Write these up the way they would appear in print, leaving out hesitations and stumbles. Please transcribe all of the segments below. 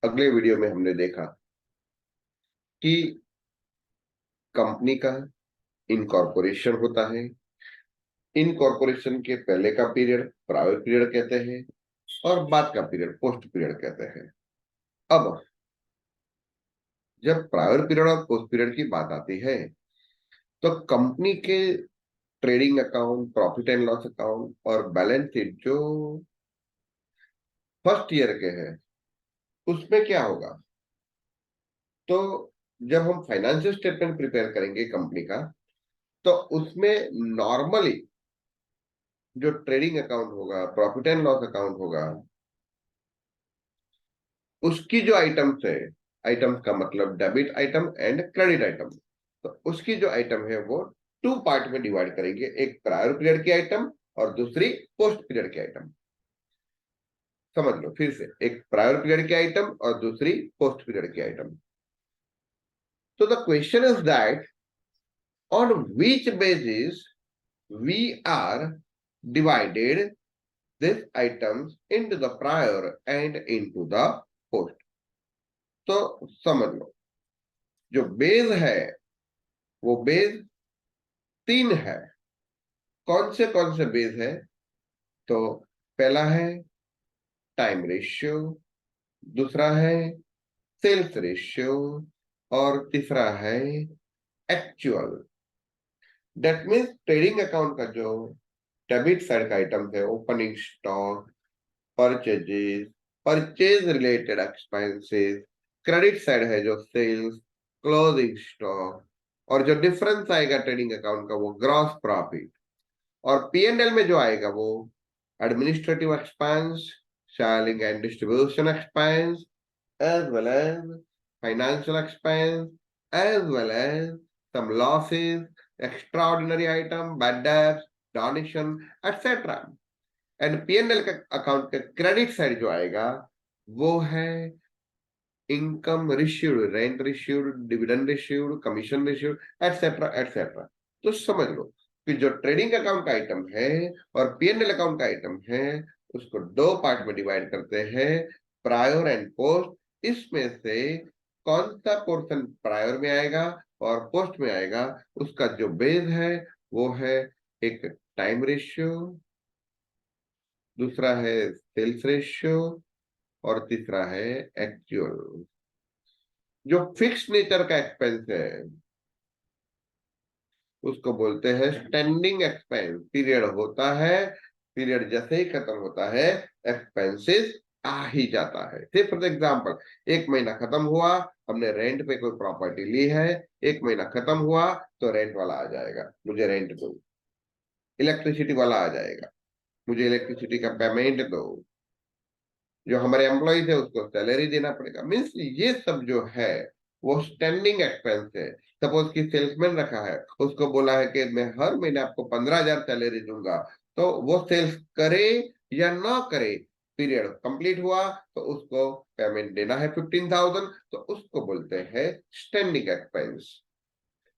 अगले वीडियो में हमने देखा कि कंपनी का इनकॉर्पोरेशन होता है। इनकॉर्पोरेशन के पहले का पीरियड प्रायर पीरियड कहते हैं और बाद का पीरियड पोस्ट पीरियड कहते हैं। अब जब प्रायर पीरियड और पोस्ट पीरियड की बात आती है तो कंपनी के trading account, profit and loss account और बैलेंस शीट जो फर्स्ट ईयर के हैं उसमें क्या होगा। तो जब हम फाइनेंशियल स्टेटमेंट प्रिपेयर करेंगे कंपनी का, तो उसमें नॉर्मली जो ट्रेडिंग अकाउंट होगा, प्रॉफिट एंड लॉस अकाउंट होगा, उसकी जो आइटम्स है, आइटम्स का मतलब debit item and credit item, तो उसकी जो आइटम है वो टू पार्ट में डिवाइड करेंगे, एक प्रायर पीरियड की आइटम और दूसरी पोस्ट पीरियड की आइटम। समझ लो फिर से, एक प्रायर पीरियड की आइटम और दूसरी पोस्ट पीरियड की आइटम। तो the question is that on which basis we are divided these items into the prior and into the post। तो समझ लो, जो बेस है वो बेस तीन है। कौन से बेस है? तो पहला है टाइम रेशियो, दूसरा है सेल्स रेशियो और तीसरा है actual. That means trading account का जो डेबिट साइड का आइटम है, opening stock, purchases, purchase related expenses, credit side है जो सेल्स, क्लोजिंग स्टॉक, और जो डिफरेंस आएगा ट्रेडिंग अकाउंट का वो ग्रॉस प्रॉफिट। और पीएनएल में जो आएगा वो administrative expense, selling and distribution expense, as well as financial expense, as well as some losses, extraordinary item, bad debts, donation, etcetera. And PNL का अकाउंट का क्रेडिट साइड जो आएगा वो है income received, rent received, dividend received, commission received, etcetera etcetera. तो समझ लो कि जो ट्रेडिंग अकाउंट का आइटम है और पीएनएल अकाउंट का आइटम है उसको दो पार्ट में डिवाइड करते हैं, प्रायर एंड पोस्ट। इसमें से कौन सा पोर्शन प्रायर में आएगा और पोस्ट में आएगा, उसका जो बेस है वो है एक टाइम रेशियो, दूसरा है सेल्स रेशियो और तीसरा है एक्चुअल। जो फिक्स नेचर का एक्सपेंस है उसको बोलते हैं स्टैंडिंग एक्सपेंस। पीरियड होता है, पीरियड जैसे ही खत्म होता है एक्सपेंसेस आ ही जाता है। फॉर एग्जाम्पल, एक महीना खत्म हुआ, हमने रेंट पे कोई प्रॉपर्टी ली है, एक महीना खत्म हुआ तो रेंट वाला आ जाएगा, मुझे रेंट दो। इलेक्ट्रिसिटी वाला आ जाएगा, मुझे इलेक्ट्रिसिटी का पेमेंट दो। जो हमारे एम्प्लॉइज है उसको सैलरी देना पड़ेगा। मीन्स ये सब जो है वो स्टैंडिंग एक्सपेंस है। सपोज कि सेल्समैन रखा है, उसको बोला है कि मैं हर महीने आपको 15,000 सैलरी दूंगा, तो वो सेल्स करे या ना करे, पीरियड कंप्लीट हुआ तो उसको पेमेंट देना है 15,000, तो उसको बोलते हैं स्टैंडिंग एक्सपेंस।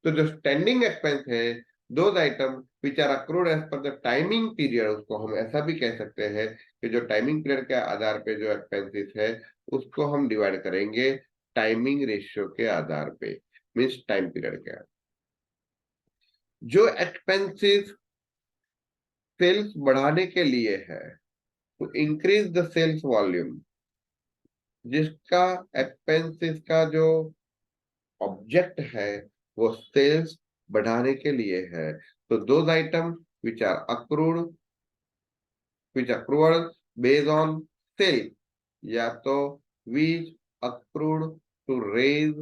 तो जो स्टैंडिंग एक्सपेंस है, those item which are accrued as per the timing period, उसको हम ऐसा भी कह सकते हैं कि जो टाइमिंग पीरियड के आधार पे जो एक्सपेंसेस है उसको हम डिवाइड करेंगे टाइमिंग रेशियो के आधार पे, मीन्स टाइम पीरियड के आधार। जो एक्सपेंसेस सेल्स बढ़ाने के लिए है तो इंक्रीज द सेल्स वॉल्यूम, जिसका एक्सपेंसेस का जो ऑब्जेक्ट है वो सेल्स बढ़ाने के लिए है। तो those item which are accrued, which accrued based on sale, या तो which accrued to raise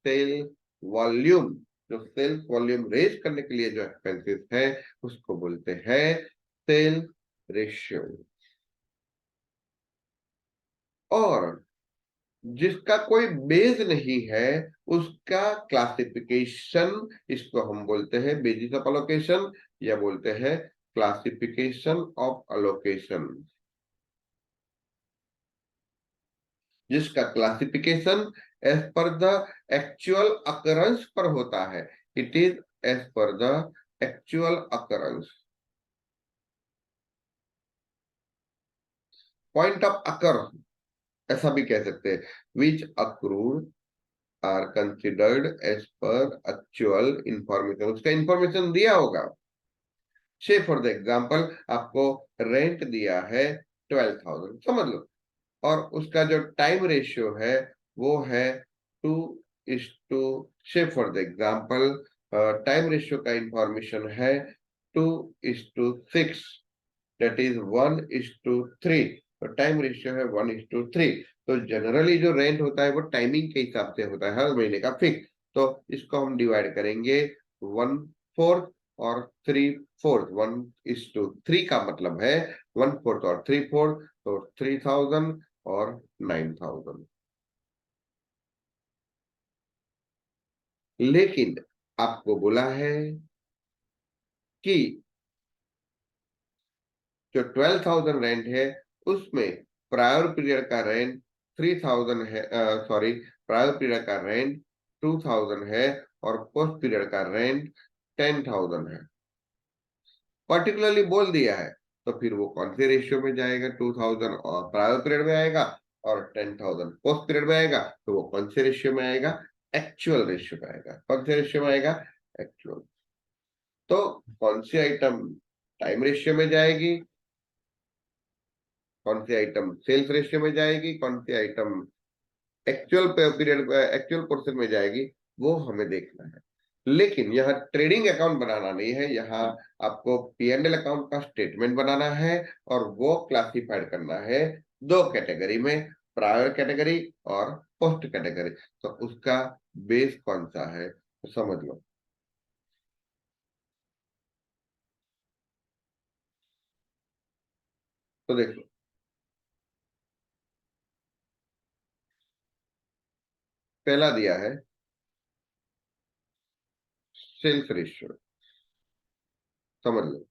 sale volume, जो सेल्स वॉल्यूम रेज करने के लिए जो एक्सपेंसेस है उसको बोलते हैं सेल रेशियो। और जिसका कोई बेस नहीं है उसका क्लासिफिकेशन, इसको हम बोलते हैं बेसिस ऑफ अलोकेशन या बोलते हैं क्लासिफिकेशन ऑफ अलोकेशन। जिसका classification as per the actual occurrence पर होता है, it is as per the actual occurrence. Point of occur ऐसा भी कह सकते हैं, which accrued are considered as per actual information, उसका इंफॉर्मेशन दिया होगा। से फॉर द एग्जाम्पल आपको रेंट दिया है 12,000 समझ लो, और उसका जो टाइम रेशियो है वो है 2:, से for the example time ratio का इंफॉर्मेशन है 2:6, दैट इज 1:3। तो टाइम रेशियो है 1:3। तो जनरली जो रेंट होता है वो टाइमिंग के हिसाब से होता है, हर महीने का फिक्स। तो इसको हम डिवाइड करेंगे 1/4 और 3/4। 1:3 का मतलब है 1/4 और 3/4, तो 3,000 और 9,000। लेकिन आपको बोला है कि जो 12,000 रेंट है उसमें प्रायर पीरियड का रेंट 3,000 है, सॉरी, प्रायर पीरियड का रेंट 2,000 है और पोस्ट पीरियड का रेंट 10,000 है, पर्टिकुलरली बोल दिया है। तो फिर वो कौन से रेशियो में जाएगा? 2,000 और प्रायर पीरियड में आएगा और 10,000 पोस्ट पीरियड में आएगा। तो वो कौन से रेशियो में आएगा? एक्चुअल रेशियो में आएगा। कौन से रेशियो में आएगा? एक्चुअल। तो कौन सी आइटम टाइम रेशियो में जाएगी, कौन सी आइटम सेल्स रेशियो में जाएगी, कौन सी item actual period actual portion में जाएगी, वो हमें देखना है। लेकिन यहाँ ट्रेडिंग अकाउंट बनाना नहीं है, यहाँ आपको P&L अकाउंट का स्टेटमेंट बनाना है और वो क्लासिफाइड करना है दो कैटेगरी में, प्रायर कैटेगरी और पोस्ट कैटेगरी। तो उसका बेस कौन सा है तो समझ लो। तो देखो, पहला दिया है सेल्स रेशियो, समझ लो।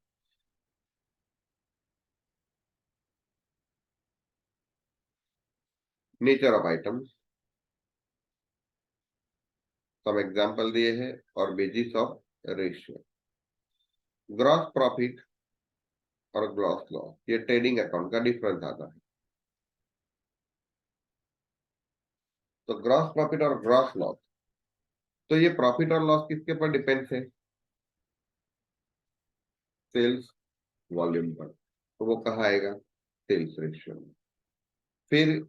नेचर ऑफ आइटम, सब एग्जांपल दिए हैं और basis of ratio. Gross profit और ग्रॉस लॉस, ये ट्रेडिंग अकाउंट का डिफरेंस आता है। तो ग्रॉस प्रॉफिट और ग्रॉस लॉस, तो ये प्रॉफिट और लॉस किसके पर डिपेंड है? सेल्स वॉल्यूम पर। तो वो कहाँ आएगा? सेल्स रेशियो में। फिर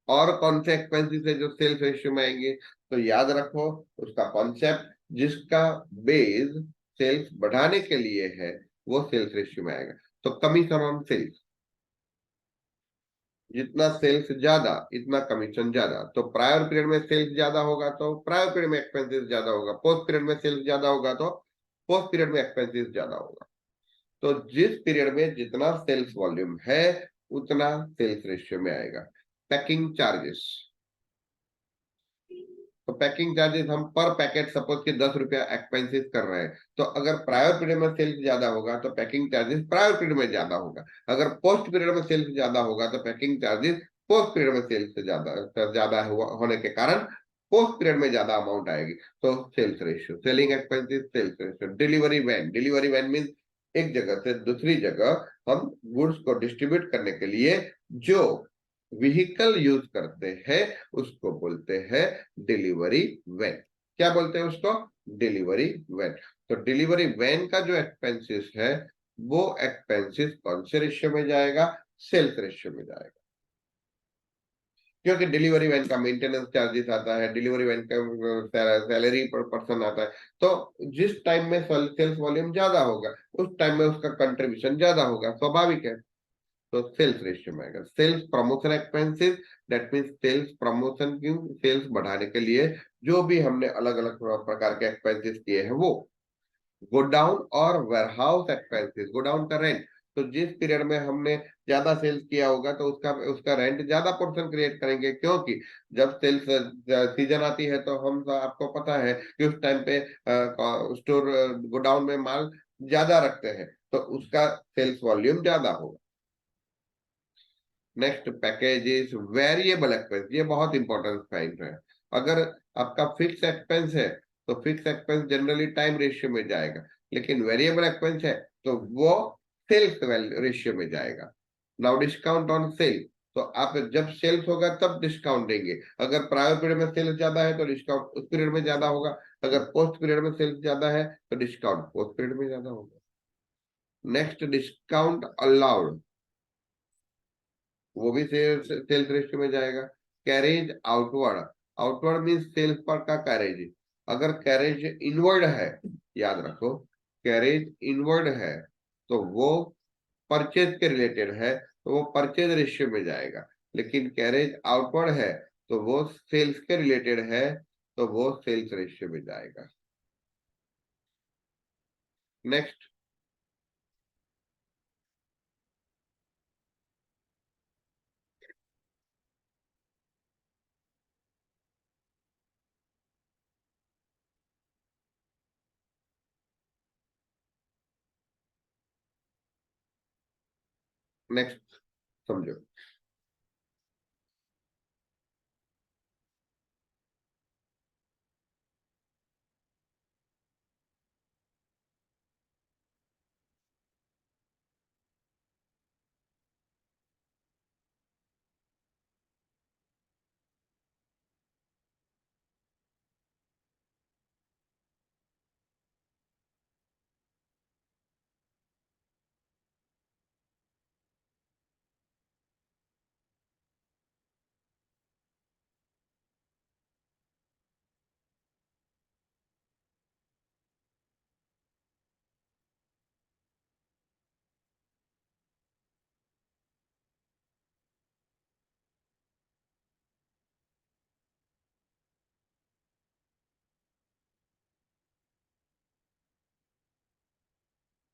और कौन से एक्सपेंसेस है जो सेल्स रेशियो में आएंगे? तो याद रखो उसका कॉन्सेप्ट, जिसका बेस सेल्स बढ़ाने के लिए है वो सेल्स रेशियो में आएगा। तो कमीशन ऑन सेल्स, जितना सेल्स ज्यादा इतना कमीशन ज्यादा। तो प्रायर पीरियड में सेल्स ज्यादा होगा तो प्रायर पीरियड में एक्सपेंसेस ज्यादा होगा, पोस्ट पीरियड में सेल्स ज्यादा होगा तो पोस्ट पीरियड में एक्सपेंसेस ज्यादा होगा। तो जिस पीरियड में जितना सेल्स वॉल्यूम है उतना सेल्स रेशियो में आएगा। पैकिंग चार्जेस, तो पैकिंग चार्जेस हम पर पैकेट सपोज के 10 रुपया एक्सपेंसिस कर रहे हैं, तो अगर प्रायर पीरियड में सेल्स ज्यादा होगा तो पैकिंग चार्जेस प्रायर पीरियड में ज्यादा होगा। अगर पोस्ट पीरियड में सेल्स ज्यादा होगा तो पैकिंग चार्जेस पोस्ट पीरियड में सेल्स से ज्यादा होने के कारण पोस्ट पीरियड में ज्यादा अमाउंट आएगी। तो sales ratio, selling expenses, sales ratio. Delivery van, delivery van mean एक जगह से दूसरी जगह हम गुड्स को डिस्ट्रीब्यूट करने के लिए जो व्हीकल यूज करते हैं उसको बोलते हैं डिलीवरी वैन। क्या बोलते हैं उसको? Delivery van. तो डिलीवरी वैन का जो एक्सपेंसेस है वो एक्सपेंसेस कौन से रेशियो में जाएगा? सेल्स रेशियो में जाएगा। क्योंकि डिलीवरी वैन का मेंटेनेंस चार्जेस आता है, डिलीवरी वैन का सैलरी पर पर्सन आता है। तो जिस टाइम में सेल्स वॉल्यूम ज्यादा होगा उस टाइम में उसका कंट्रीब्यूशन ज्यादा होगा, स्वाभाविक है। तो सेल्स रेशियो में आएगा। Sales promotion expenses, that means sales promotion की, सेल्स बढ़ाने के लिए जो भी हमने अलग अलग प्रकार के एक्सपेंसेस किए हैं वो। गोडाउन और वेयरहाउस एक्सपेंसेस, गोडाउन का रेंट, तो जिस पीरियड में हमने ज्यादा सेल्स किया होगा तो उसका उसका रेंट ज्यादा पोर्शन क्रिएट करेंगे, क्योंकि जब सेल्स सीजन आती है तो हम आपको पता है कि उस टाइम पे स्टोर गोडाउन में माल ज्यादा रखते हैं, तो उसका सेल्स वॉल्यूम ज्यादा होगा। Next package is variable expense, ये बहुत इंपॉर्टेंट पॉइंट है। अगर आपका फिक्स एक्सपेंस है तो fix expense generally time ratio में जाएगा, लेकिन वेरिएबल एक्सपेंस है तो वो सेल्स रेशियो में जाएगा। नाउ डिस्काउंट ऑन सेल, तो आप जब सेल्स होगा तब डिस्काउंट देंगे। अगर प्रायर पीरियड में सेल्स ज्यादा है तो डिस्काउंट उस पीरियड में ज्यादा होगा, अगर पोस्ट पीरियड में सेल्स ज्यादा है तो डिस्काउंट पोस्ट पीरियड में ज्यादा होगा। नेक्स्ट, डिस्काउंट अलाउड, वो भी सेल्स सेल्स रेशियो में जाएगा। Carriage outward, outward mean sales पर का कैरेज। अगर कैरेज इनवर्ड है, याद रखो, कैरेज इनवर्ड है तो वो परचेज के रिलेटेड है तो वो परचेज रेशियो में जाएगा, लेकिन कैरेज आउटवर्ड है तो वो सेल्स के रिलेटेड है तो वो सेल्स रेशियो में जाएगा। नेक्स्ट, नेक्स्ट समझो।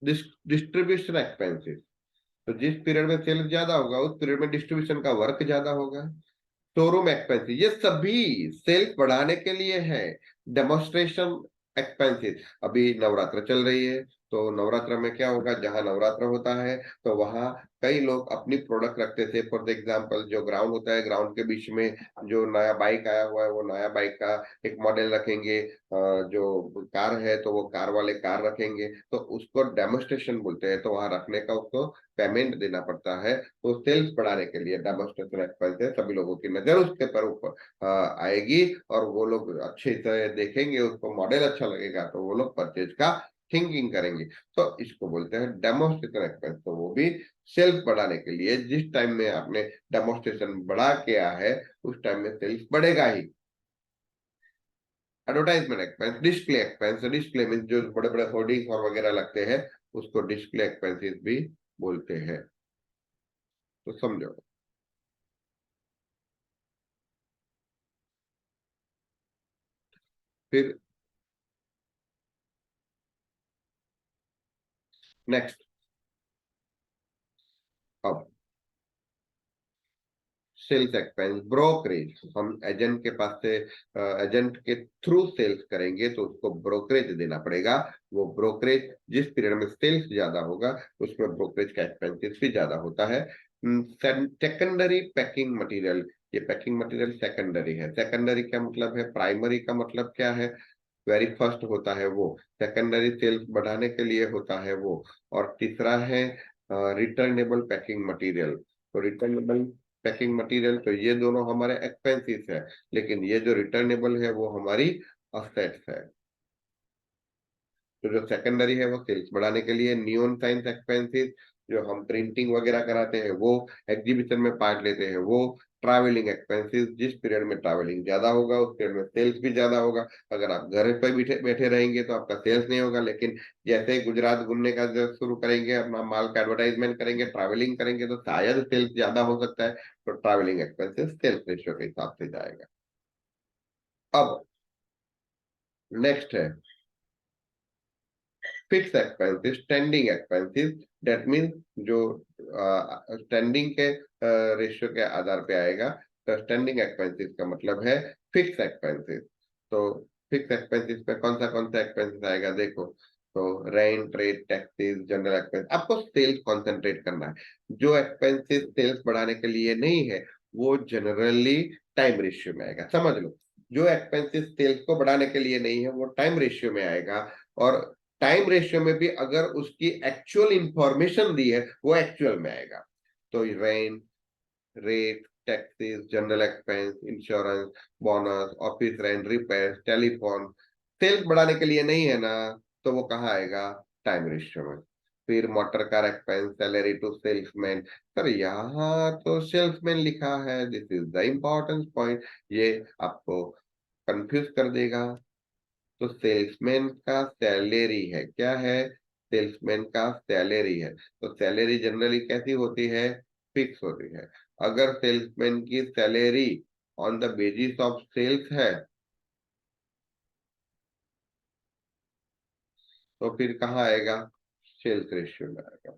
डिस्ट्रीब्यूशन एक्सपेंसेस, तो जिस पीरियड में सेल्स ज्यादा होगा उस पीरियड में डिस्ट्रीब्यूशन का वर्क ज्यादा होगा। शोरूम एक्सपेंसेस, ये सभी सेल्स बढ़ाने के लिए है। डेमोन्स्ट्रेशन एक्सपेंसेस, अभी नवरात्र चल रही है तो नवरात्र में क्या होगा, जहां नवरात्र होता है तो वहां कई लोग अपनी प्रोडक्ट रखते थे। फॉर द एग्जांपल, जो ग्राउंड होता है, ग्राउंड के बीच में जो नया बाइक आया हुआ है वो नया बाइक का एक मॉडल रखेंगे, जो कार है तो वो कार वाले कार रखेंगे, तो उसको डेमोन्स्ट्रेशन बोलते हैं। तो वहां रखने का उसको पेमेंट देना पड़ता है। तो सेल्स बढ़ाने के लिए डेमोन्स्ट्रेशन एक्सपेंस है, सभी लोगों की नजर उसके पर ऊपर आएगी और वो लोग अच्छे से देखेंगे, उसको मॉडल अच्छा लगेगा तो वो लोग परचेज का थिंकिंग करेंगे। तो इसको बोलते हैं डेमोन्स्ट्रेशन एक्सपेंस। तो वो भी सेल्स बढ़ाने के लिए, जिस टाइम में आपने डेमोन्स्ट्रेशन बढ़ा के आया है उस टाइम में सेल्स बढ़ेगा ही। Advertisement expense, display expense, display mean जो बड़े बड़े होर्डिंग और वगैरह लगते हैं उसको डिस्प्ले एक्सपेंसेस भी बोलते हैं। तो समझो। फिर नेक्स्ट, अब सेल्स एक्सपेंस, ब्रोकरेज, हम एजेंट के पास से एजेंट के थ्रू सेल्स करेंगे तो उसको ब्रोकरेज देना पड़ेगा। वो ब्रोकरेज जिस पीरियड में सेल्स ज्यादा होगा उसमें ब्रोकरेज का एक्सपेंसेस भी ज्यादा होता है। सेकेंडरी पैकिंग मटेरियल, ये पैकिंग मटेरियल सेकेंडरी है। सेकेंडरी क्या मतलब है, प्राइमरी का मतलब क्या है, वेरी फर्स्ट होता है वो। सेकेंडरी सेल्स बढ़ाने के लिए होता है वो। और तीसरा है रिटर्नेबल पैकिंग मटेरियल। तो रिटर्नेबल पैकिंग मटेरियल, तो ये दोनों हमारे एक्सपेंसिस है, लेकिन ये जो रिटर्नेबल है वो हमारी असेट्स है। तो जो सेकेंडरी है वो सेल्स बढ़ाने के लिए। नियॉन साइंस एक्सपेंसिस, जो हम प्रिंटिंग वगैरह कराते हैं वो, एग्जीबिशन में पार्ट लेते हैं वो। ट्रैवलिंग एक्सपेंसिस, जिस पीरियड में ट्रैवलिंग ज्यादा होगा उस पीरियड में सेल्स भी ज्यादा होगा। अगर आप घर पे बैठे बैठे रहेंगे तो आपका सेल्स नहीं होगा, लेकिन जैसे ही गुजरात घूमने का जब शुरू करेंगे, अपना माल का एडवर्टाइजमेंट करेंगे, ट्रैवलिंग करेंगे तो शायद सेल्स ज्यादा हो सकता है। तो ट्रैवलिंग एक्सपेंसिस सेल्स रेशियो के हिसाब से जाएगा। अब नेक्स्ट है fix expenses, standing expenses. That means जो स्टैंडिंग के रेशियो के आधार पे आएगा। तो स्टैंडिंग एक्सपेंसिस का मतलब है फिक्स एक्सपेंसिस। तो फिक्स एक्सपेंसिस पे कौन सा एक्सपेंसिस आएगा, देखो। तो rent, rate, taxes, general expense, आपको सेल्स कंसंट्रेट करना है। जो एक्सपेंसिस सेल्स बढ़ाने के लिए नहीं है वो जनरली टाइम रेशियो में आएगा, समझ लो। जो एक्सपेंसिस सेल्स को बढ़ाने के लिए नहीं है वो टाइम रेशियो में आएगा। और टाइम रेशियो में भी अगर उसकी एक्चुअल इंफॉर्मेशन दी है वो एक्चुअल में आएगा। तो rent, rate, taxes, general expense, insurance, bonus, office rent, repair, telephone. Sales बढ़ाने के लिए नहीं है ना, तो वो कहाँ आएगा? टाइम रेशियो में। फिर motor car expense, salary to salesman. Sir यहाँ तो सेल्समैन लिखा है, this is the important point, ये आपको कंफ्यूज कर देगा। तो सेल्समैन का सैलरी है, क्या है? सेल्समैन का सैलरी है। तो सैलरी जनरली कैसी होती है? फिक्स होती है। अगर सेल्समैन की salary on the basis of sales है, तो फिर कहाँ आएगा? सेल्स रेशियो में आएगा।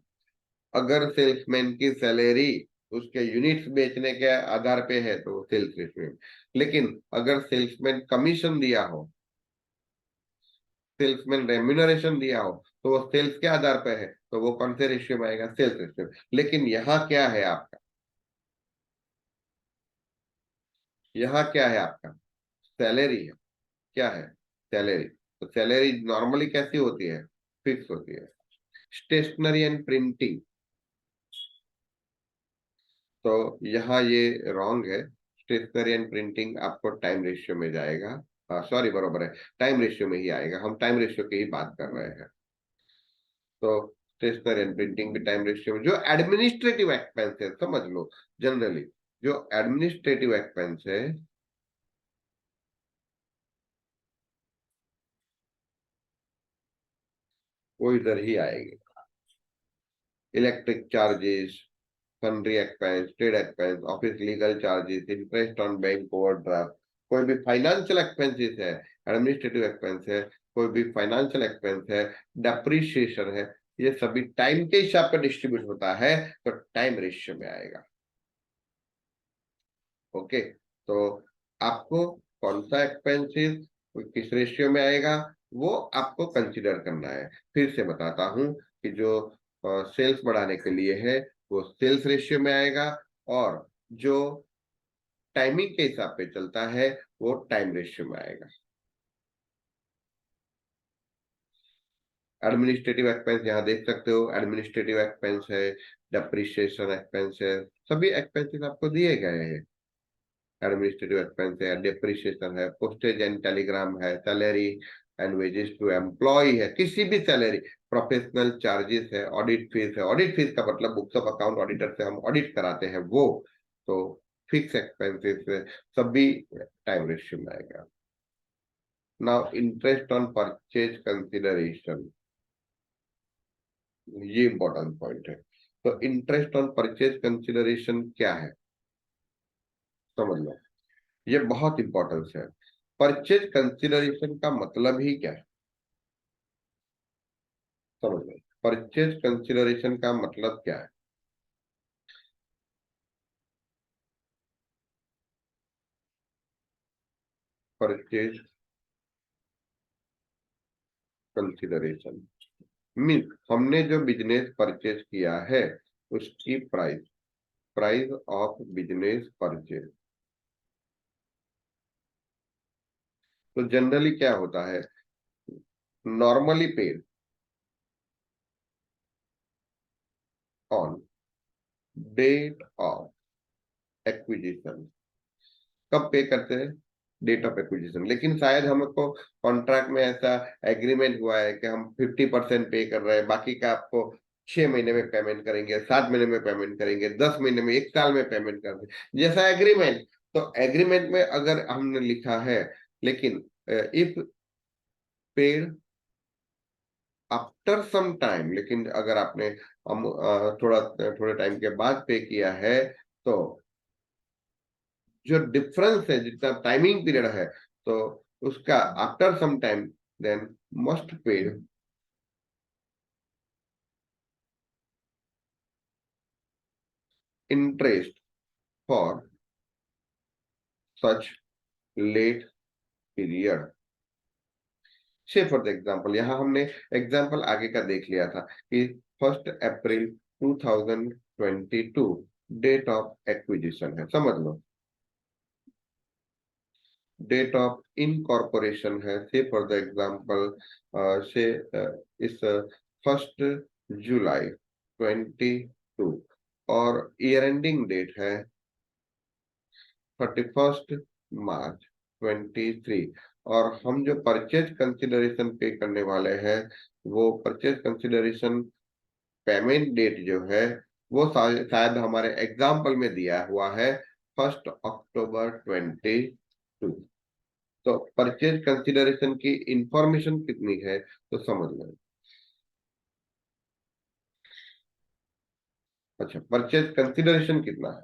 अगर सेल्समैन की सैलरी उसके यूनिट्स बेचने के आधार पे है तो सेल्स रेशियो में। लेकिन अगर सेल्समैन कमीशन दिया हो, सेल्समैन रेम्यूनरेशन दिया हो, तो वो सेल्स के आधार पे है, तो वो कौन से रेशियो में आएगा? Sales ratio. लेकिन यहाँ क्या है आपका? यहाँ क्या है आपका? सैलरी है। क्या है? सैलरी। तो सैलरी नॉर्मली कैसी होती है? फिक्स होती है। स्टेशनरी एंड प्रिंटिंग, तो यहाँ ये रॉन्ग है। स्टेशनरी एंड प्रिंटिंग आपको टाइम रेशियो में जाएगा। हाँ सॉरी, बरोबर है, टाइम रेशियो में ही आएगा, हम टाइम रेशियो की ही बात कर रहे हैं। तो स्टेशनरी एंड प्रिंटिंग भी टाइम रेशियो में। जो एडमिनिस्ट्रेटिव एक्सपेंस है, समझ लो, जनरली जो एडमिनिस्ट्रेटिव एक्सपेंस है, वो इधर ही आएगी। Electric charges, sundry expense, trade expense, office legal charges, interest on bank overdraft, कोई भी फाइनेंशियल एक्सपेंसेस है, एडमिनिस्ट्रेटिव एक्सपेंस है, कोई भी फाइनेंशियल एक्सपेंस है, डेप्रिसिएशन है, ये सभी टाइम के हिसाब पर डिस्ट्रीब्यूट होता है, तो टाइम रेशियो में आएगा। ओके, तो आपको कौन सा एक्सपेंसेस किस रेशियो में आएगा, वो आपको कंसीडर करना है। फिर से बताता हूं कि जो सेल्स बढ़ाने के लिए है वो सेल्स रेशियो में आएगा, और जो टाइमिंग के हिसाब पे चलता है वो टाइम रेशियो में आएगा। एडमिनिस्ट्रेटिव एक्सपेंस यहाँ देख सकते हो, एडमिनिस्ट्रेटिव एक्सपेंस है, डेप्रिसिएशन एक्सपेंस है, सभी एक्सपेंसेस आपको दिए गए हैं। एडमिनिस्ट्रेटिव एक्सपेंस है, डेप्रिसिएशन है, पोस्टेज एंड टेलीग्राम है, salary and wages to employ है, किसी भी सैलरी, प्रोफेशनल चार्जेस है, ऑडिट फीस है। ऑडिट फीस का मतलब बुक्स ऑफ अकाउंट ऑडिटर से हम ऑडिट कराते हैं वो। तो फिक्स एक्सपेंसेस सभी टाइम रेशियो में आएगा। Now interest on purchase consideration, ये इंपॉर्टेंट पॉइंट है। तो इंटरेस्ट ऑन परचेज कंसिडरेशन क्या है, समझ लो, ये बहुत इंपॉर्टेंस है। परचेज कंसिडरेशन का मतलब ही क्या है, समझ लो। परचेज कंसिडरेशन का मतलब क्या है? परचेज कंसिडरेशन मीन हमने जो बिजनेस परचेज किया है उसकी price, price of business purchase. तो जनरली क्या होता है? Normally paid on date of acquisition. कब पे करते हैं? Date of acquisition. लेकिन शायद हमको कॉन्ट्रैक्ट में ऐसा एग्रीमेंट हुआ है कि हम 50% पे कर रहे हैं, बाकी का आपको 6 महीने में पेमेंट करेंगे, 7 महीने में पेमेंट करेंगे, 10 महीने में, 1 साल में पेमेंट कर दें, जैसा एग्रीमेंट। तो एग्रीमेंट में अगर हमने लिखा है, लेकिन if paid after some time, लेकिन अगर आपने थोड़े टाइम के बाद पे किया है, तो जो डिफरेंस है, जितना टाइमिंग पीरियड है, तो उसका after some time then must paid interest for such late period. Say for the example, यहाँ हमने एग्जाम्पल आगे का देख लिया था कि 1 अप्रैल 2022 डेट ऑफ एक्विजिशन है, समझ लो। डेट ऑफ इनकॉर्पोरेशन है, से फॉर द एग्जाम्पल, से इस 1 जुलाई 22, और ईयर एंडिंग डेट है 31 मार्च 23, और हम जो परचेज कंसिडरेशन पे करने वाले हैं वो परचेज कंसिडरेशन पेमेंट डेट जो है वो शायद हमारे एग्जाम्पल में दिया हुआ है 1 अक्टूबर 22। तो परचेज कंसिडरेशन की इंफॉर्मेशन कितनी है तो समझ लें। अच्छा, परचेज कंसिडरेशन कितना है,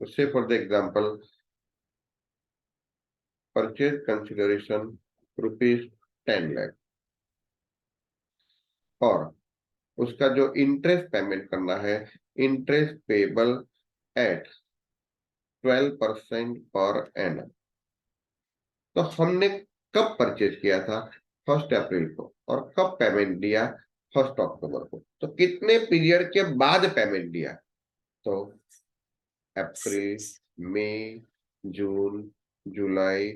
तो से for the example purchase consideration ₹10 lakh, और उसका जो इंटरेस्ट पेमेंट करना है, interest payable eight 12% per annum. तो हमने कब परचेज किया था, 1 अप्रैल को, और कब पेमेंट दिया, 1 अक्टूबर को। तो कितने पीरियड के बाद पेमेंट दिया, तो अप्रैल, मई, जून, जुलाई,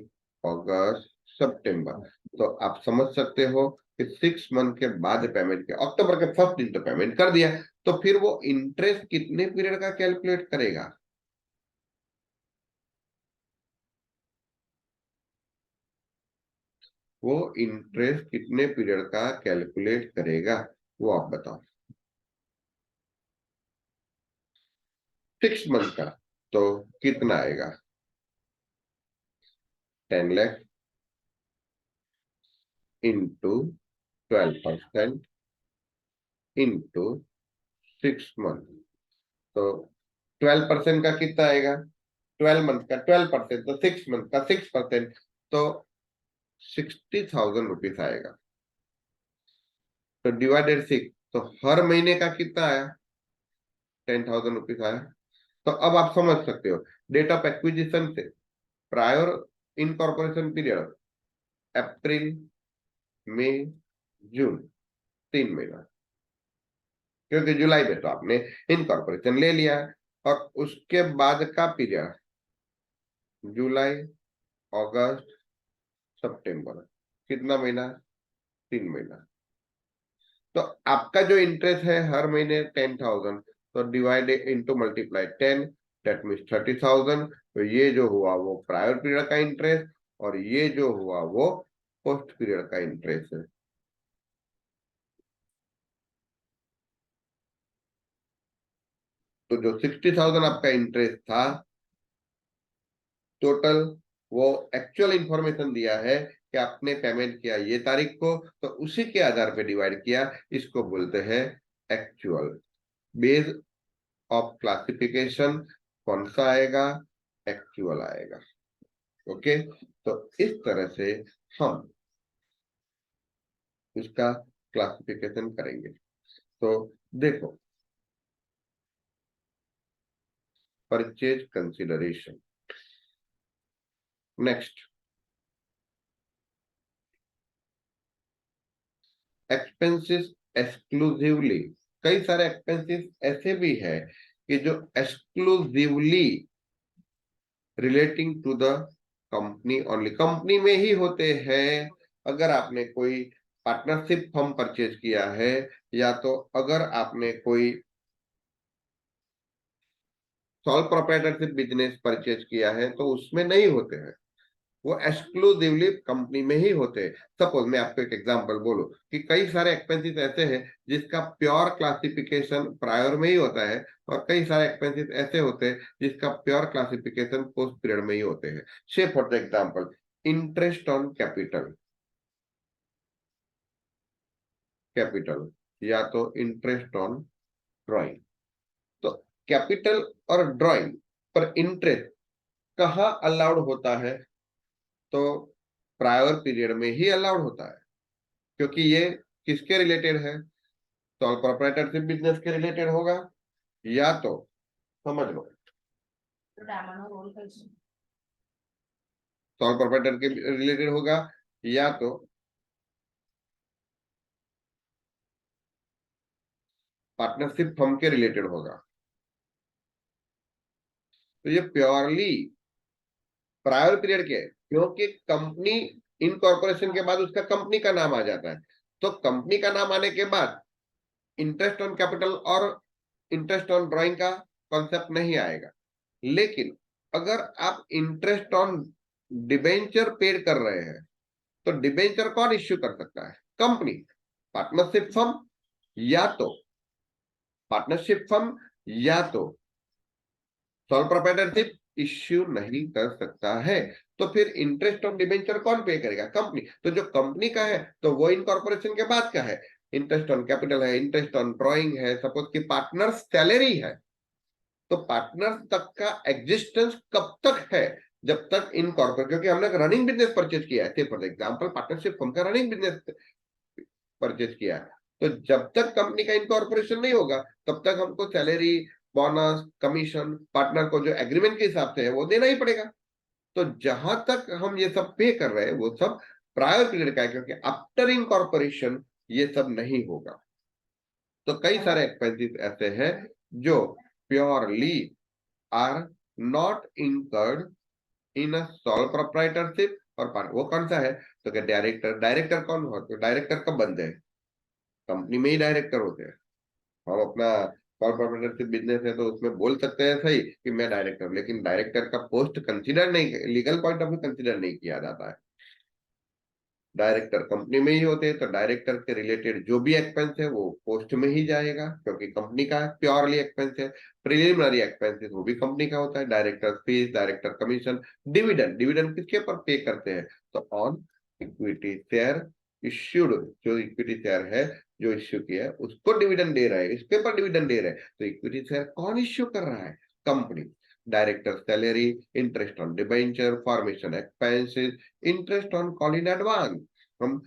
अगस्त, सितंबर। तो आप समझ सकते हो कि 6 मंथ के बाद पेमेंट किया, अक्टूबर के फर्स्ट दिन तो पेमेंट कर दिया, तो फिर वो इंटरेस्ट कितने पीरियड का कैलकुलेट करेगा, वो इंटरेस्ट कितने पीरियड का कैलकुलेट करेगा, वो आप बताओ। 6 मंथ का, तो कितना आएगा, 10 लाख इंटू 12% इंटू 6 मंथ। तो 12% का कितना आएगा, 12 मंथ का 12%, तो 6 मंथ का 6%, तो 60,000 रुपीज आएगा। तो डिवाइडेड 6, तो हर महीने का कितना आया, 10,000 रुपीज आया। तो अब आप समझ सकते हो, डेट ऑफ एक्विजिशन से प्रायर इनकॉर्पोरेशन पीरियड अप्रैल, मई, जून, 3 महीना, क्योंकि जुलाई में तो आपने इनकॉर्पोरेशन ले लिया है। और उसके बाद का पीरियड जुलाई, अगस्त, सितंबर, कितना महीना, 3 महीना। तो आपका जो इंटरेस्ट है हर महीने 10,000, तो divide into multiply 10, that means 30,000। तो ये जो हुआ वो प्रायर पीरियड का इंटरेस्ट, और ये जो हुआ वो पोस्ट पीरियड का इंटरेस्ट है। तो जो 60,000 आपका इंटरेस्ट था टोटल, वो एक्चुअल इंफॉर्मेशन दिया है कि आपने पेमेंट किया ये तारीख को, तो उसी के आधार पे डिवाइड किया, इसको बोलते हैं एक्चुअल। बेस ऑफ क्लासिफिकेशन कौन सा आएगा, एक्चुअल आएगा। ओके, तो इस तरह से हम इसका क्लासिफिकेशन करेंगे। तो देखो, purchase consideration, next expenses exclusively. कई सारे एक्सपेंसेस ऐसे भी है कि जो exclusively relating to the company only, company में ही होते हैं। अगर आपने कोई पार्टनरशिप फर्म परचेज किया है, या तो अगर आपने कोई सॉल प्रोप्राइटरशिप बिजनेस परचेज किया है, तो उसमें नहीं होते हैं, वो एक्सक्लूसिवली कंपनी में ही होते हैं। सपोज मैं आपको एक एग्जांपल बोलूं कि कई सारे एक्सपेंसेस ऐसे हैं जिसका प्योर क्लासिफिकेशन प्रायर में ही होता है, और कई सारे एक्सपेंसेस ऐसे होते हैं जिसका प्योर क्लासिफिकेशन पोस्ट पीरियड में ही होते हैं। से for the example, interest on capital, capital या तो इंटरेस्ट ऑन ड्राइंग। तो कैपिटल और ड्राइंग पर इंटरेस्ट कहाँ अलाउड होता है, तो प्रायर पीरियड में ही अलाउड होता है, क्योंकि ये किसके रिलेटेड है, सॉल प्रोप्राइटरशिप बिजनेस के रिलेटेड होगा, या तो समझ लो सॉल प्रोप्राइटर के रिलेटेड होगा, या तो पार्टनरशिप फर्म के रिलेटेड होगा। तो ये प्योरली प्रायर पीरियड के, क्योंकि कंपनी इनकॉर्पोरेशन के बाद उसका कंपनी का नाम आ जाता है। तो कंपनी का नाम आने के बाद इंटरेस्ट ऑन कैपिटल और इंटरेस्ट ऑन ड्राइंग का कॉन्सेप्ट नहीं आएगा। लेकिन अगर आप इंटरेस्ट ऑन डिबेंचर पेड कर रहे हैं तो डिबेंचर कौन इश्यू कर सकता है? कंपनी, पार्टनरशिप फर्म, या तो पार्टनरशिप फर्म या तो सोल प्रोप्राइटरशिप इश्यू नहीं कर सकता है। तो फिर इंटरेस्ट ऑन डिबेंचर कौन पे करेगा? कंपनी। तो जो कंपनी का है तो वो इनकॉर्पोरेशन के बाद का है। इंटरेस्ट ऑन कैपिटल है, इंटरेस्ट ऑन ड्रॉइंग है, सपोज कि पार्टनर सैलरी है, तो पार्टनर तक का एग्जिस्टेंस कब तक है? जब तक इनकॉर्पोरेट, क्योंकि हमने रनिंग बिजनेस परचेज किया है, फॉर एग्जांपल पार्टनरशिप फर्म का रनिंग बिजनेस परचेज किया है, तो जब तक कंपनी का इनकॉर्पोरेशन नहीं होगा तब तक हमको सैलरी, बोनस, कमीशन पार्टनर को जो एग्रीमेंट के हिसाब से है वो देना ही पड़ेगा। तो जहां तक हम ये सब पे कर रहे हैं वो सब प्रायर पीरियड का है, क्योंकि आफ्टर इनकॉर्पोरेशन ये सब नहीं होगा। तो कई सारे एक्सपेंसेस ऐसे हैं जो purely are not incurred in a sole proprietorship. और वो कौन सा है? तो क्या डायरेक्टर, डायरेक्टर कौन होते हैं? डायरेक्टर कब बनते हैं? कंपनी में ही डायरेक्टर होते हैं। हम अपना कॉर्पोरेटरशिप बिजनेस है तो उसमें बोल सकते हैं सही कि मैं डायरेक्टर, लेकिन डायरेक्टर का पोस्ट कंसीडर नहीं, legal point of view consider नहीं किया जाता है। डायरेक्टर कंपनी में ही होते हैं, तो डायरेक्टर के रिलेटेड जो भी एक्सपेंस है वो पोस्ट में ही जाएगा, क्योंकि कंपनी का प्योरली एक्सपेंस है। प्रिलिमिनरी एक्सपेंसेस वो भी कंपनी का होता है, director fees, director commission, dividend. Dividend किसके पर पे करते हैं? तो ऑन इक्विटी शेयर इश्यूड, जो इक्विटी शेयर है जो इश्यू किया है उसको डिविडेंड दे रहा है, इसके पर डिविडेंड दे रहे हैं। तो इक्विटी शेयर कौन इश्यू कर रहा है? Company. Director salary, interest on debenture, formation expenses, interest on call in advance. हम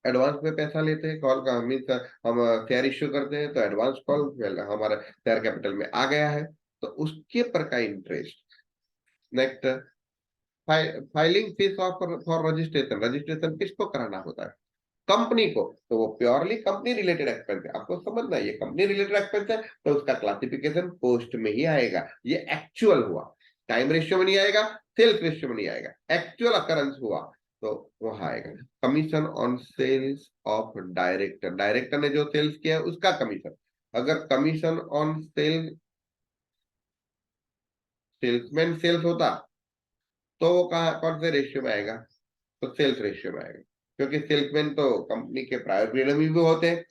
एडवांस में पैसा लेते हैं कॉल का, मीन्स हम शेयर इश्यू करते हैं तो एडवांस कॉल हमारा शेयर कैपिटल में आ गया है, तो उसके पर का interest. Next, filing fees for registration. Registration किसको कराना होता है? कंपनी को। तो वो प्योरली कंपनी रिलेटेड एक्सपेंस है, आपको समझना है ये कंपनी रिलेटेड एक्सपेंस है, तो उसका क्लासिफिकेशन पोस्ट में ही आएगा। ये एक्चुअल हुआ, टाइम रेशियो में नहीं आएगा, सेल्स रेशियो में नहीं आएगा, एक्चुअल अकरेंस हुआ तो वहां आएगा। Commission on sales of director, director ने जो सेल्स किया उसका कमीशन। अगर commission on sale, salesman sales होता तो वो कहा कौन से रेशियो में आएगा? तो सेल्स रेशियो में आएगा, क्योंकि सेल्समैन तो कंपनी के प्रायर पीरियड में भी होते हैं,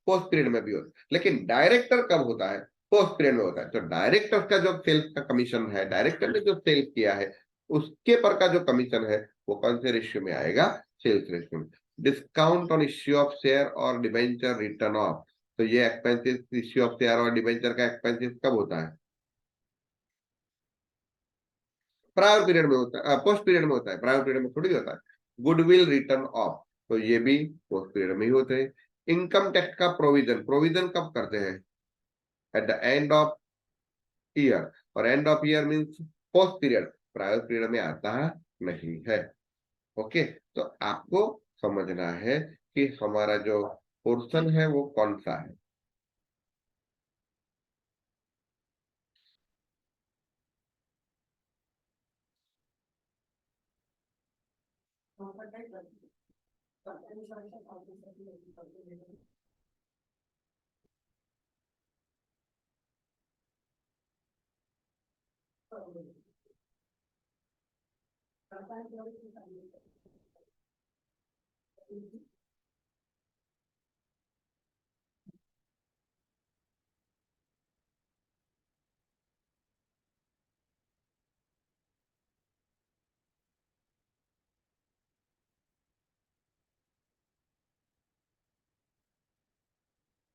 पोस्ट पीरियड में भी होता है। लेकिन डायरेक्टर कब होता है? पोस्ट पीरियड में होता है। तो डायरेक्टर का जो सेल्स का कमीशन है, डायरेक्टर ने जो सेल्स किया है उसके पर का जो कमीशन है वो कौन से रेशियो में आएगा? सेल्स रेशियो में। Discount on issue of share और डिबेंचर रिटर्न ऑफ, तो ये एक्सपेंसिस, इश्यू ऑफ शेयर और डिबेंचर का एक्सपेंसिस कब होता है? प्रायर पीरियड में होता है, पोस्ट पीरियड में होता है, प्रायर पीरियड में थोड़ी होता है। गुडविल रिटर्न ऑफ, तो ये भी पोस्ट पीरियड में ही होते हैं। इनकम टैक्स का प्रोविजन, प्रोविजन कब करते हैं? At the end of year, और end of year means post period, prior period में आता नहीं है। ओके, तो आपको समझना है कि हमारा जो पोर्शन है वो कौन सा है।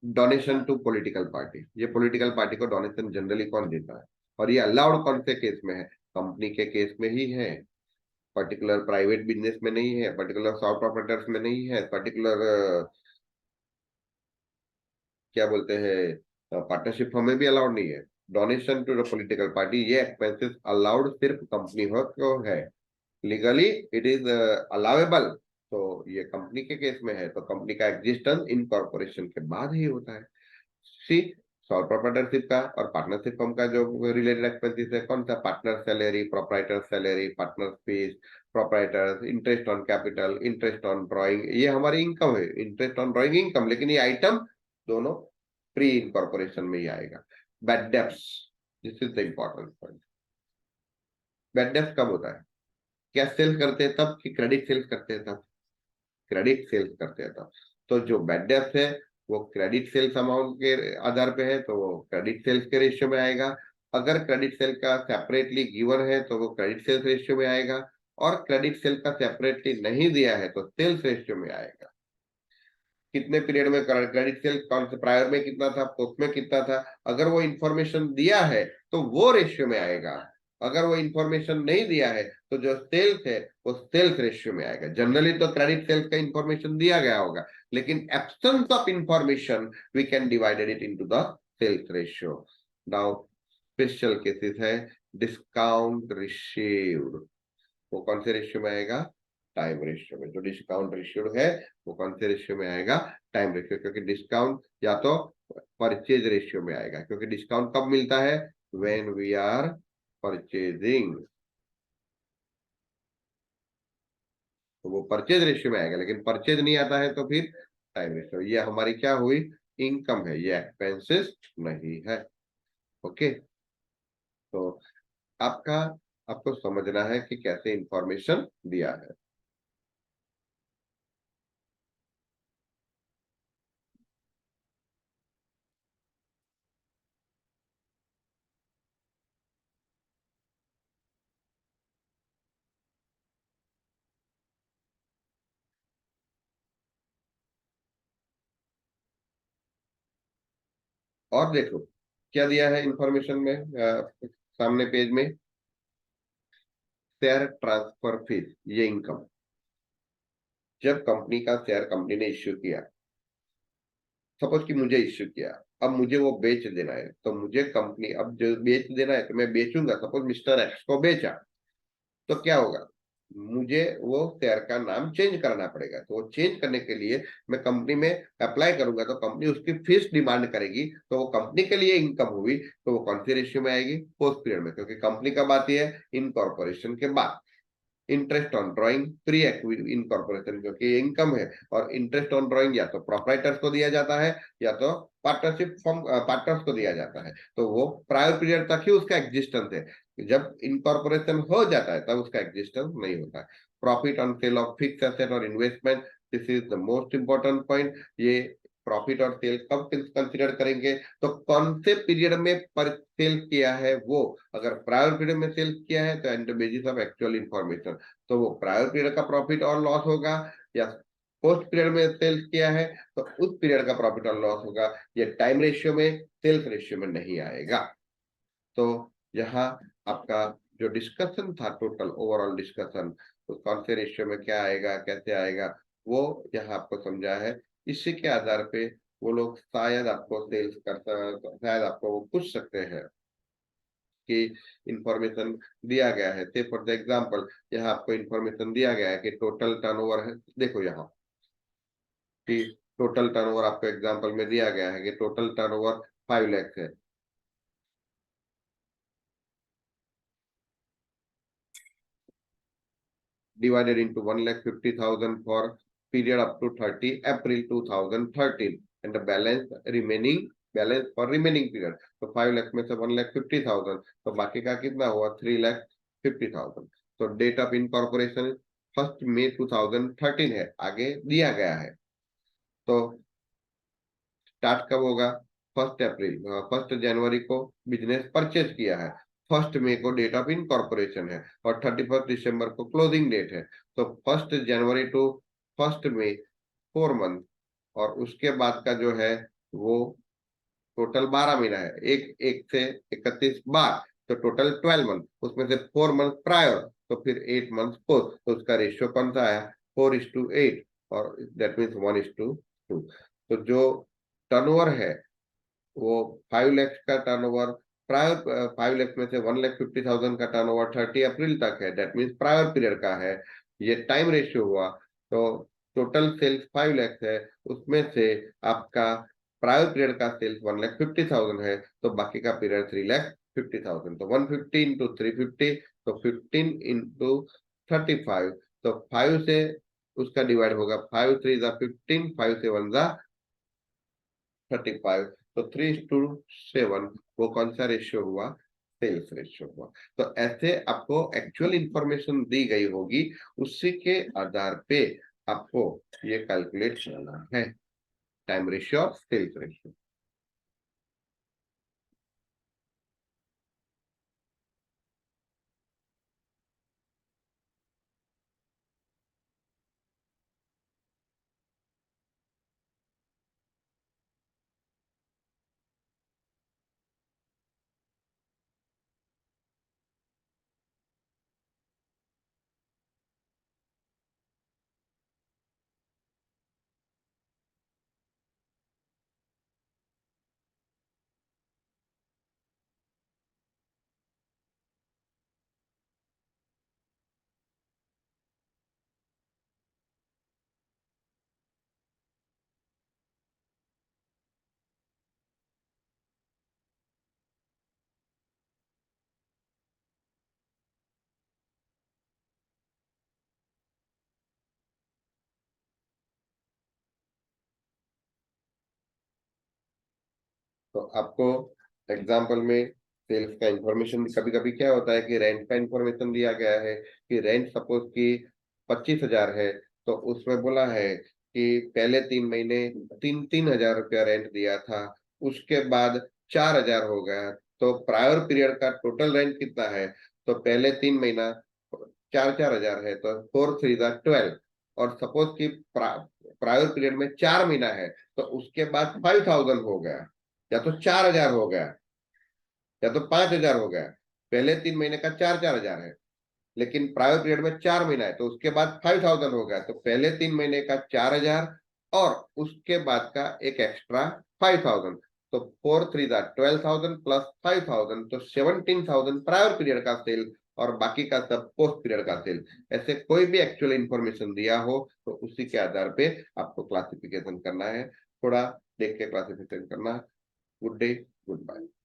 डोनेशन टू पॉलिटिकल पार्टी, ये पॉलिटिकल पार्टी को डोनेशन जनरली कौन देता है? और ये अलाउड कौन से केस में है? कंपनी के केस में ही है, पर्टिकुलर प्राइवेट बिजनेस में नहीं है, पर्टिकुलर सॉफ्ट ऑपरेटर्स में नहीं है, पर्टिकुलर क्या बोलते हैं पार्टनरशिप हमें भी अलाउड नहीं है। Donation to the political party ये एक्सपेंसेस अलाउड सिर्फ कंपनी हो तो है, लीगली इट इज अलाउेबल। तो ये कंपनी के केस में है, तो कंपनी का एग्जिस्टेंस इनकॉर्पोरेशन के बाद ही होता है। सी, सॉल प्रोप्राइटरशिप का और पार्टनरशिप फर्म का जो रिलेटेड एक्सपेंसेस है कौन सा? Partner salary, proprietor salary, partner fees, proprietor, interest on capital, interest on drawing, ये हमारी इनकम है, इंटरेस्ट ऑन ड्राइंग इनकम। लेकिन ये आइटम दोनों प्री इनकॉर्पोरेशन में ही आएगा। Bad debts, this is the important point. Bad डेब्ट कब होता है? क्या सेल्स करते हैं तब, कि क्रेडिट सेल्स करते हैं तब? क्रेडिट सेल्स करते हैं तब। तो जो बैड डेब्ट है वो क्रेडिट सेल्स अमाउंट के आधार पे है, तो वो क्रेडिट सेल्स के रेशियो में आएगा। अगर क्रेडिट सेल का सेपरेटली गिवन है तो वो क्रेडिट सेल्स रेशियो में आएगा, और क्रेडिट सेल का सेपरेटली नहीं दिया है तो सेल्स रेशियो में आएगा। कितने पीरियड में क्रेडिट सेल कौन से प्रायर में कितना था, पोस्ट में कितना था, अगर वो इंफॉर्मेशन दिया है तो वो रेशियो में आएगा। अगर वो इंफॉर्मेशन नहीं दिया है तो जो सेल्स है वो सेल्स रेशियो में आएगा। जनरली तो क्रेडिट सेल्स का इंफॉर्मेशन दिया गया होगा, लेकिन absence of information we can divided it into the sales ratio. Now special cases है डिस्काउंट रिसीव्ड, वो कौन से रेशियो में आएगा? टाइम रेशियो में। जो डिस्काउंट रेशियो है वो कौन से रेशियो में आएगा? टाइम रेशियो, क्योंकि डिस्काउंट या तो परचेज रेशियो में आएगा, क्योंकि डिस्काउंट कब मिलता है? व्हेन वी आर परचेजिंग, तो वो परचेज रेशियो में आएगा। लेकिन परचेज नहीं आता है तो फिर टाइम रेशियो। ये हमारी क्या हुई? इनकम है, ये एक्सपेंसेस नहीं है। ओके, तो आपका आपको समझना है कि कैसे इंफॉर्मेशन दिया है। और देखो क्या दिया है इंफॉर्मेशन में, सामने पेज में, शेयर ट्रांसफर फीस, ये इनकम। जब कंपनी का शेयर कंपनी ने इश्यू किया, सपोज कि मुझे इश्यू किया, अब मुझे वो बेच देना है, तो मुझे कंपनी, अब जो बेच देना है तो मैं बेचूंगा। सपोज मिस्टर एक्स को बेचा, तो क्या होगा? मुझे वो शेयर का नाम चेंज करना पड़ेगा। तो वो चेंज करने के लिए मैं कंपनी में अप्लाई करूंगा, तो कंपनी उसकी फीस डिमांड करेगी, तो वो कंपनी के लिए इनकम हुई। तो वो कौन सी रेशियो में आएगी? पोस्ट पीरियड में, क्योंकि कंपनी कब आती है? इनकॉर्पोरेशन के बाद। Interest on drawing pre acquisition incorporation, क्योंकि इनकम है, और इंटरेस्ट ऑन ड्राइंग या तो प्रोप्राइटर्स को दिया जाता है या तो पार्टनरशिप फॉर्म पार्टनर्स को दिया जाता है। तो वो प्रायर पीरियड तक ही उसका एग्जिस्टेंस है। जब इनकॉर्पोरेशन हो जाता है तब उसका एग्जिस्टेंस नहीं होता है। Profit on sale of fix asset और investment, this is the most important point. ये प्रॉफिट और सेल कब कंसिडर करेंगे? तो कौन से पीरियड में पर सेल किया है वो। अगर प्रायर पीरियड में सेल किया है तो and bases of actual information, तो वो प्रायर पीरियड का प्रॉफिट और लॉस होगा, या पोस्ट पीरियड में सेल्स किया है तो उस पीरियड का प्रॉफिट और लॉस होगा। ये टाइम रेशियो में, सेल्स रेशियो में नहीं आएगा। तो यहाँ आपका जो डिस्कशन था, टोटल ओवरऑल डिस्कशन, तो कौन से रेशियो में क्या आएगा, कैसे आएगा, वो यहाँ आपको समझा है। इसी के आधार पे वो लोग शायद आपको सेल्स करता, शायद आपको वो पूछ सकते हैं कि इंफॉर्मेशन दिया गया है, से फॉर द एग्जांपल यहाँ आपको इंफॉर्मेशन दिया गया है कि टोटल टर्नओवर है। देखो यहाँ कि टोटल टर्नओवर आपको एग्जांपल में दिया गया है कि टोटल टर्नओवर 5 लाख है। Divided into 1,50,000 for period up to 30 April 2013, and the balance for remaining period। तो 5 लाख में से 1,50,000, तो बाकी का कितना हुआ? 3,50,000। तो डेट ऑफ इनकॉर्पोरेशन 1 मई 2013 है, आगे दिया गया है। तो स्टार्ट कब होगा? 1 अप्रैल, 1 जनवरी को बिजनेस परचेज किया है, 1 मई को डेट ऑफ इनकॉर्पोरेशन है, और 31 दिसंबर को क्लोजिंग डेट है। तो 1 जनवरी टू 1 मई 4 मंथ, और उसके बाद का जो है वो टोटल 12 महीना है, एक एक से 31 बार, तो टोटल 12 मंथ, उसमें से 4 मंथ प्रायर, तो फिर 8 मंथ पोस्ट। तो उसका रेशियो कौन सा आया? 4:8, और दैट मीन्स 1:2। तो जो टर्नओवर है वो 5 लाख का टर्नओवर, प्रायर 5 लाख में से 1,50,000 का टर्नओवर 30 अप्रैल तक है, दैट मीन्स प्रायर पीरियड का है। ये टाइम रेशियो हुआ। तो टोटल सेल्स 5 लाख है, उसमें से आपका प्रायर पीरियड का सेल्स 1,50,000 है, तो बाकी का पीरियड 3,50,000। तो 150 इंटू 350, तो 15 इंटू 35, तो 5 से उसका डिवाइड होगा, 5 3 15, 5 से 1 जा 35, तो 3:7 वो कौन सा रेशियो हुआ? सेल्स रेशियो हुआ। तो ऐसे आपको एक्चुअल इंफॉर्मेशन दी गई होगी, उसी के आधार पे आपको ये कैलकुलेट करना है, टाइम रेशियो और सेल्स रेशियो। तो आपको एग्जाम्पल में सेल्स का इंफॉर्मेशन, कभी कभी क्या होता है कि रेंट का इंफॉर्मेशन दिया गया है कि रेंट सपोज कि 25,000 है, तो उसमें बोला है कि पहले 3 महीने 3,000 रुपया रेंट दिया था, उसके बाद 4,000 हो गया, तो प्रायर पीरियड का टोटल रेंट कितना है? तो पहले 3 महीना 4,000 है, तो 4 3 12, और सपोज कि प्रायर पीरियड में 4 महीना है, तो उसके बाद 5,000 हो गया, या तो 4,000 हो गया, या तो 5,000 हो गया। पहले 3 महीने का 4 4 हजार है, लेकिन प्राइवेट पीरियड में 4 महीना है, तो उसके बाद 5,000 हो गया। तो पहले 3 महीने का 4,000 और उसके बाद का एक एक्स्ट्रा 5,000, तो 4 3 12,000 प्लस 5,000, तो 17,000 प्राइवेट पीरियड का सेल, और बाकी का सब पोस्ट पीरियड का सेल। ऐसे कोई भी एक्चुअल इंफॉर्मेशन दिया हो तो उसी के आधार पे आपको क्लासिफिकेशन करना है, थोड़ा देख के क्लासिफिकेशन करना। Good day, good bye.